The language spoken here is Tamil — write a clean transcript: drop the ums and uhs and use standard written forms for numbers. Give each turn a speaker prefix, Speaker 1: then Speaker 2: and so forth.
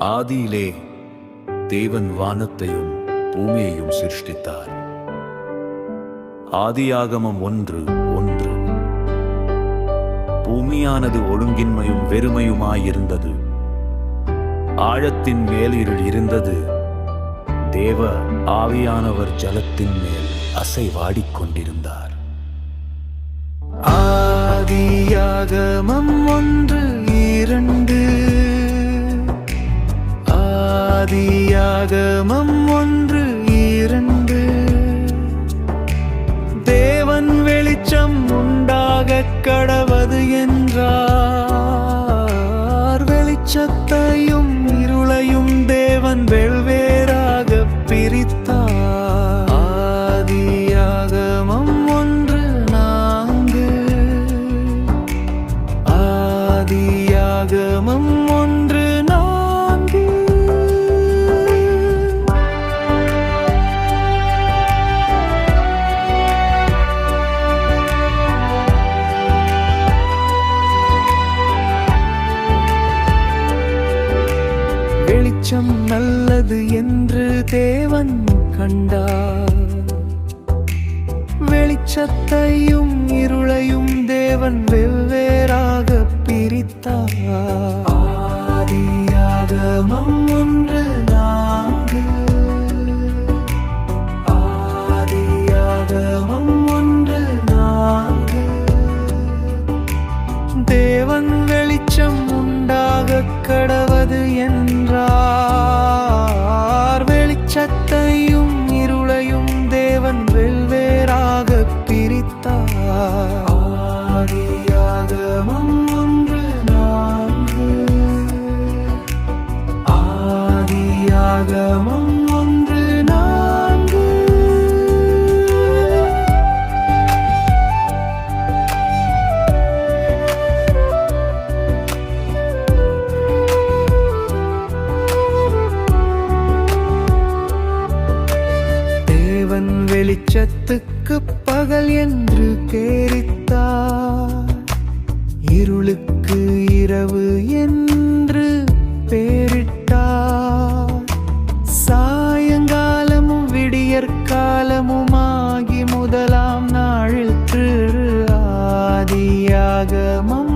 Speaker 1: ஆதியிலே தேவன் வானத்தையும் பூமியையும் சிருஷ்டித்தார். ஆதியாகமம் 1:1. பூமியானது ஒழுங்கின்மையும் வெறுமையுமாயிருந்தது. ஆழத்தின் மேல் இருள் இருந்தது. தேவ ஆவியானவர் ஜலத்தின் மேல் அசைவாடிக் கொண்டிருந்தார்.
Speaker 2: ஆதியாகமம் 1:2. ஆதியாகமம் 1:2. தேவன் வெளிச்சம் உண்டாகக் கடவது என்றார். வெளிச்சத்தையும் இருளையும் தேவன் வெவ்வேறாகப் பிரித்தார். ஆதியாகமம் 1:4. ஆதியாகமம் 1:4. வெளிச்சம் நல்லது என்று தேவன் கண்டார். வெளிச்சத்தையும் இருளையும் தேவன் வெவ்வேறாக பிரித்தார். ஆதியாகமம் 1:4. ஆதியாகமம் 1:4. தேவன் வெளிச்சம் உண்டாகக் கடவது என்றார். வெளிச்சத்தையும் இருளையும் தேவன் வெவ்வேறாக பிரித்தார். ஆதியாகமம் 1:4. ஆதியாகமம் 1:4. தேவன் வெளிச்சத்துக்கு பகல் என்று பேரிட்டார். இருளுக்கு இரவு என்று பேரிட்டார். சாயங்காலமும் விடியற்காலமுமாகி முதலாம் நாளில் ஆதியாகமம்